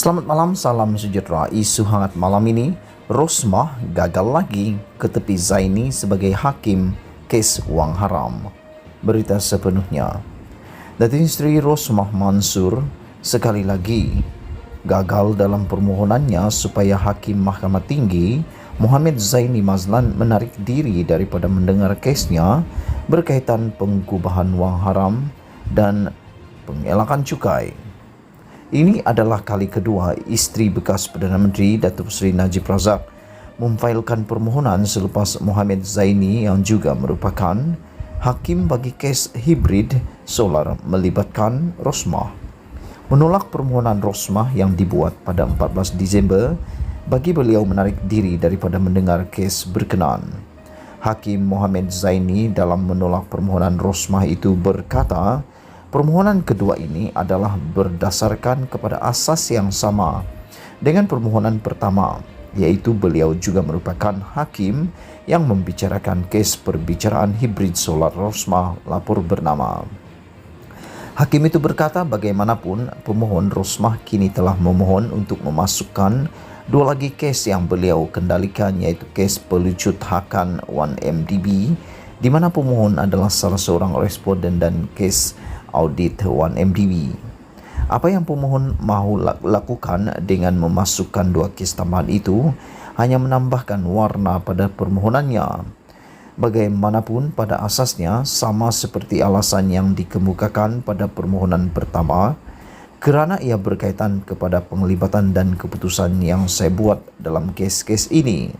Selamat malam, salam sejahtera. Isu hangat malam ini, Rosmah gagal lagi ke tepi Zaini sebagai hakim kes wang haram. Berita sepenuhnya. Datin Sri Rosmah Mansur sekali lagi gagal dalam permohonannya supaya Hakim Mahkamah Tinggi Muhammad Zaini Mazlan menarik diri daripada mendengar kesnya berkaitan pengubahan wang haram dan pengelakan cukai. Ini adalah kali kedua isteri bekas Perdana Menteri Datuk Seri Najib Razak memfailkan permohonan selepas Muhammad Zaini yang juga merupakan hakim bagi kes hibrid solar melibatkan Rosmah menolak permohonan Rosmah yang dibuat pada 14 Disember bagi beliau menarik diri daripada mendengar kes berkenaan. Hakim Muhammad Zaini dalam menolak permohonan Rosmah itu berkata, permohonan kedua ini adalah berdasarkan kepada asas yang sama dengan permohonan pertama, iaitu beliau juga merupakan hakim yang membicarakan kes perbicaraan hibrid solar Rosmah lapor bernama. Hakim itu berkata bagaimanapun pemohon Rosmah kini telah memohon untuk memasukkan dua lagi kes yang beliau kendalikan, iaitu kes pelucut hakan 1MDB di mana pemohon adalah salah seorang responden dan kes audit 1MDB. Apa yang pemohon mahu lakukan dengan memasukkan dua kes tambahan itu hanya menambahkan warna pada permohonannya. Bagaimanapun pada asasnya sama seperti alasan yang dikemukakan pada permohonan pertama, kerana ia berkaitan kepada penglibatan dan keputusan yang saya buat dalam kes-kes ini.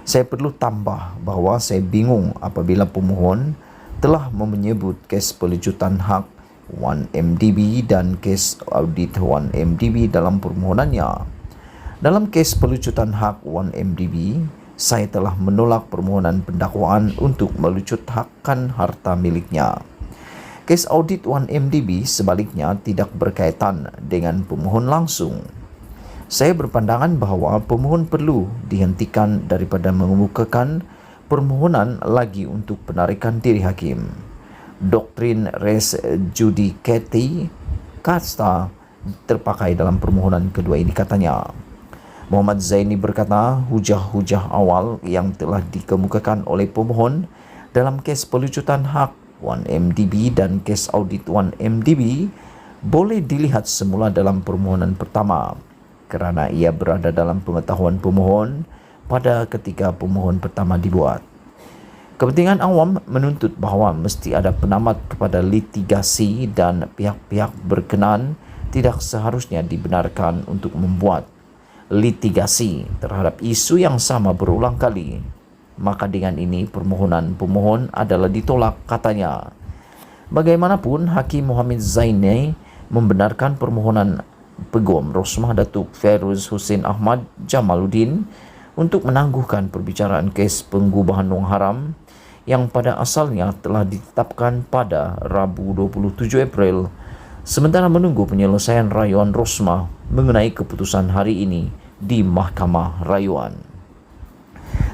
Saya perlu tambah bahawa saya bingung apabila pemohon telah menyebut kes pelucutan hak 1MDB dan kes audit 1MDB dalam permohonannya. Dalam kes pelucutan hak 1MDB, saya telah menolak permohonan pendakwaan untuk melucut hakkan harta miliknya. Kes audit 1MDB sebaliknya tidak berkaitan dengan pemohon langsung. Saya berpandangan bahawa pemohon perlu dihentikan daripada mengemukakan permohonan lagi untuk penarikan diri hakim. Doktrin res judicati kasta terpakai dalam permohonan kedua ini, katanya. Muhammad Zaini berkata hujah-hujah awal yang telah dikemukakan oleh pemohon dalam kes pelucutan hak 1MDB dan kes audit 1MDB boleh dilihat semula dalam permohonan pertama kerana ia berada dalam pengetahuan pemohon pada ketika permohonan pertama dibuat. Kepentingan awam menuntut bahawa mesti ada penamat kepada litigasi dan pihak-pihak berkenaan tidak seharusnya dibenarkan untuk membuat litigasi terhadap isu yang sama berulang kali. Maka dengan ini permohonan pemohon adalah ditolak, katanya. Bagaimanapun, Hakim Muhammad Zaini membenarkan permohonan Peguam Rosmah Datuk Feiruz Hussein Ahmad Jamaluddin untuk menangguhkan perbicaraan kes pengubahan wang haram yang pada asalnya telah ditetapkan pada Rabu 27 April sementara menunggu penyelesaian rayuan Rosmah mengenai keputusan hari ini di Mahkamah Rayuan.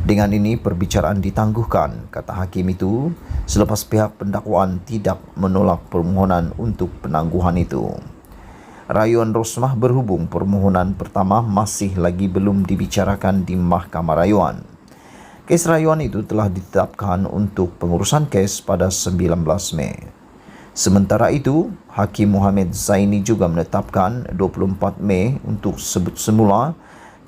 Dengan ini perbicaraan ditangguhkan, kata hakim itu, selepas pihak pendakwaan tidak menolak permohonan untuk penangguhan itu. Rayuan Rosmah berhubung permohonan pertama masih lagi belum dibicarakan di Mahkamah Rayuan. Kes rayuan itu telah ditetapkan untuk pengurusan kes pada 19 Mei. Sementara itu, Hakim Muhammad Zaini juga menetapkan 24 Mei untuk sebut semula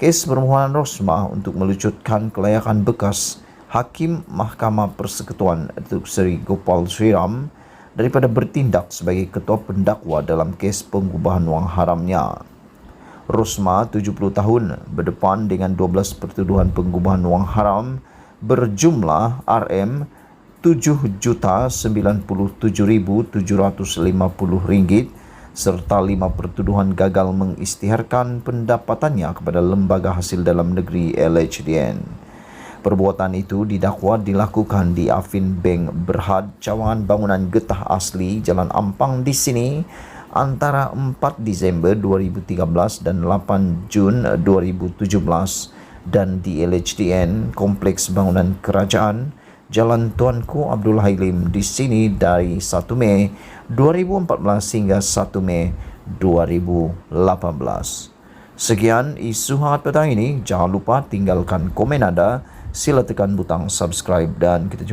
kes permohonan Rosmah untuk melucutkan kelayakan bekas Hakim Mahkamah Persekutuan Datuk Seri Gopal Sriram daripada bertindak sebagai ketua pendakwa dalam kes pengubahan wang haramnya. Rosmah 70 tahun berdepan dengan 12 pertuduhan pengubahan wang haram berjumlah RM RM797,750 serta 5 pertuduhan gagal mengisytiharkan pendapatannya kepada Lembaga Hasil Dalam Negeri LHDN. Perbuatan itu didakwa dilakukan di Afin Bank Berhad, cawangan bangunan getah asli Jalan Ampang di sini antara 4 Disember 2013 dan 8 Jun 2017 dan di LHDN Kompleks Bangunan Kerajaan Jalan Tuanku Abdul Halim di sini dari 1 Mei 2014 hingga 1 Mei 2018. Sekian isu hangat petang ini. Jangan lupa tinggalkan komen Anda. Sila tekan butang subscribe dan kita jumpa